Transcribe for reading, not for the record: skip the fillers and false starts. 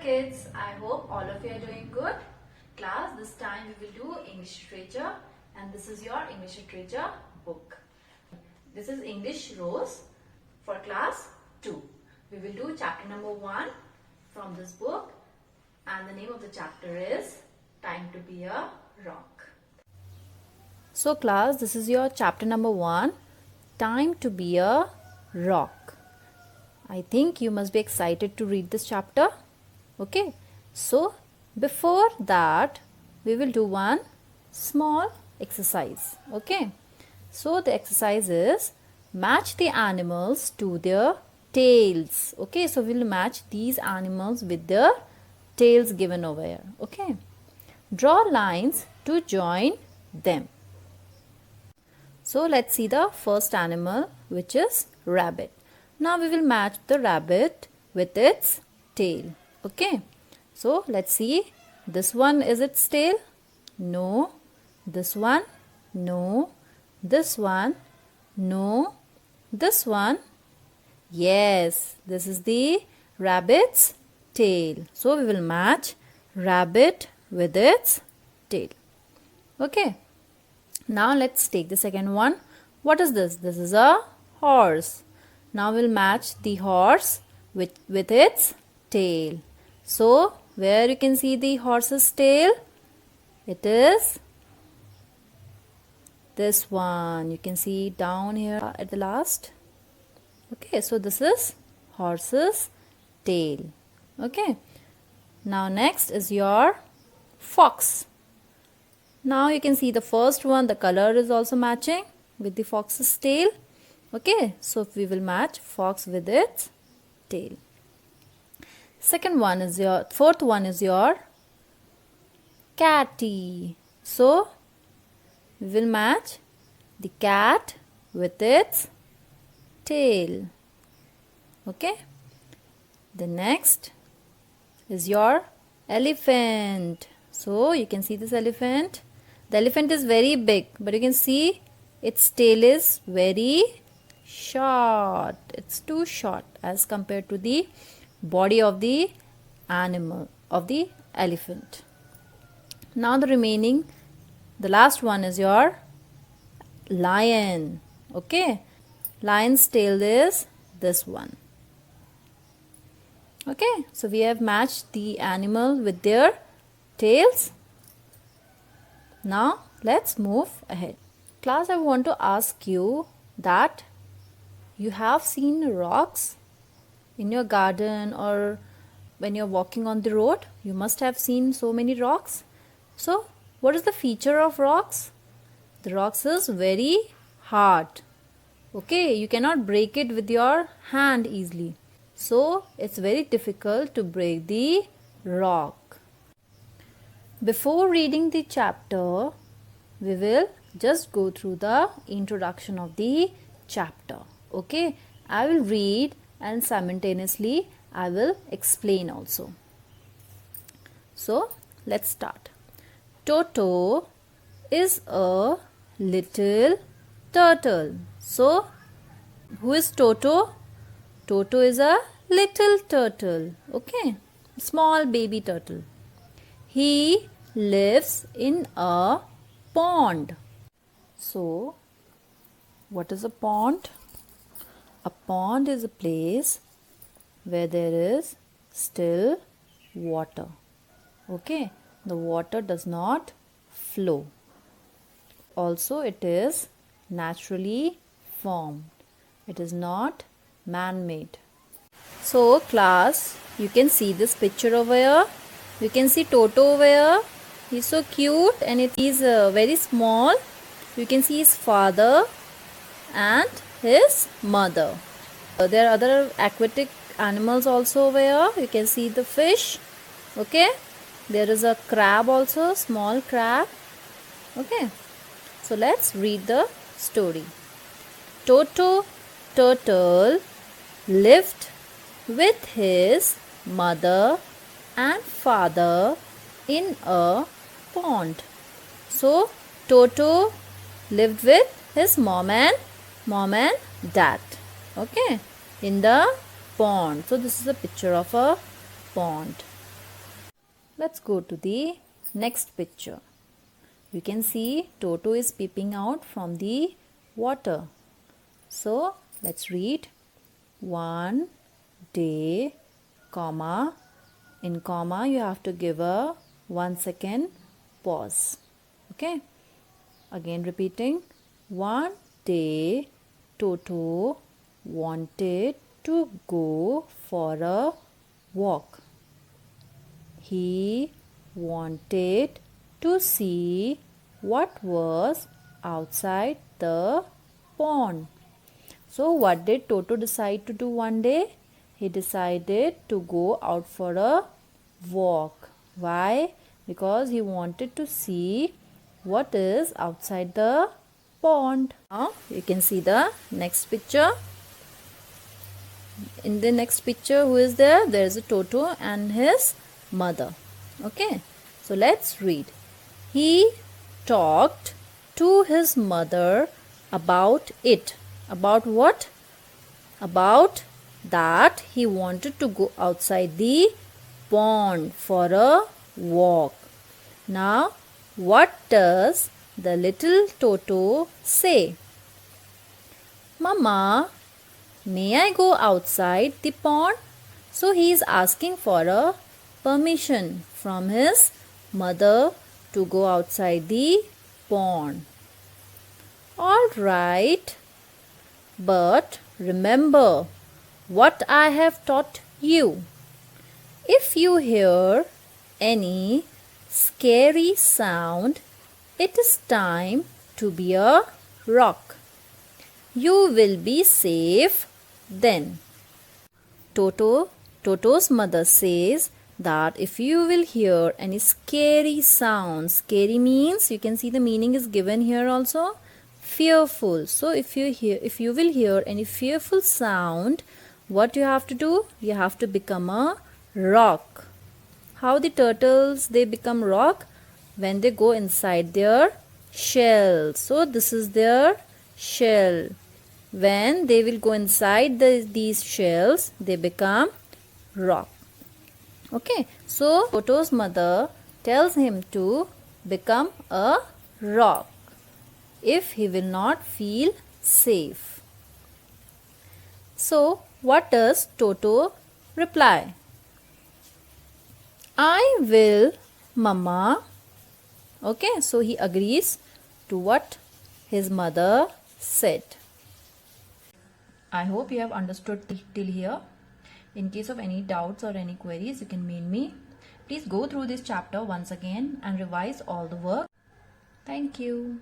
kids, I hope all of you are doing good. Class, this time we will do English literature and this is your English literature book. This is English Rose for class 2. We will do chapter number 1 from this book and the name of the chapter is Time to be a Rock. So class, this is your chapter number 1, Time to be a Rock. I think you must be excited to read this chapter. Okay, so before that we will do one small exercise. Okay, so the exercise is match the animals to their tails. Okay, so we will match these animals with their tails given over here. Okay, draw lines to join them. So let's see the first animal, which is rabbit. Now we will match the rabbit with its tail. Okay, so let's see. This one is its tail? No. This one? No. This one? No. This one? Yes, this is the rabbit's tail. So we will match rabbit with its tail. Okay, now let's take the second one. What is this? This is a horse. Now we'll match the horse with its tail. So where you can see the horse's tail? It is this one. You can see down here at the last. Okay, so this is horse's tail. Okay, now next is your fox. Now you can see the first one, the color is also matching with the fox's tail. Okay, so we will match fox with its tail. Fourth one is your catty. So we will match the cat with its tail. Okay, the next is your elephant. So you can see this elephant. The elephant is very big, but you can see its tail is very short. It's too short as compared to the body of the animal, of the elephant. Now the last one is your lion. Okay, lion's tail is this one. Okay, so we have matched the animal with their tails. Now let's move ahead. Class, I want to ask you that you have seen rocks in your garden or when you're walking on the road. You must have seen so many rocks. So what is the feature of rocks? The rocks is very hard. Okay, you cannot break it with your hand easily. So it's very difficult to break the rock. Before reading the chapter, we will just go through the introduction of the chapter. Okay, I will read and simultaneously I will explain also. So let's start. Toto is a little turtle. So who is Toto? Toto is a little turtle. Okay, small baby turtle. He lives in a pond. So what is a pond? A pond is a place where there is still water. Okay, the water does not flow. Also, it is naturally formed. It is not man-made. So, class, you can see this picture over here. You can see Toto over here. He's so cute and he's very small. You can see his father and his mother. There are other aquatic animals also over here. You can see the fish. Okay, there is a crab also, small crab. Okay, so let's read the story. Toto turtle lived with his mother and father in a pond. So Toto lived with his mom and dad. Okay, in the pond. So this is a picture of a pond. Let's go to the next picture. You can see Toto is peeping out from the water. So let's read. One day, comma. In comma, you have to give a 1 second pause. Okay. Again repeating. One day, Toto wanted to go for a walk. He wanted to see what was outside the pond. So what did Toto decide to do one day? He decided to go out for a walk. Why? Because he wanted to see what is outside the pond. Now you can see the next picture. In the next picture, who is there? There is a Toto and his mother. Okay, so let's read. He talked to his mother about it. About what? About that he wanted to go outside the pond for a walk. Now, what does the little Toto say? Mama, may I go outside the pond? So he is asking for a permission from his mother to go outside the pond. All right, but remember what I have taught you. If you hear any scary sound, it is time to be a rock. You will be safe then. Toto's mother says that if you will hear any scary sound, scary means, you can see the meaning is given here also, fearful. So if you will hear any fearful sound, what you have to do? You have to become a rock. How the turtles they become rock? When they go inside their shell. So this is their shell. When they will go inside these shells, they become rock. Okay, so Toto's mother tells him to become a rock if he will not feel safe. So what does Toto reply? I will, Mama. Okay, so he agrees to what his mother said. I hope you have understood till here. In case of any doubts or any queries, you can mail me. Please go through this chapter once again and revise all the work. Thank you.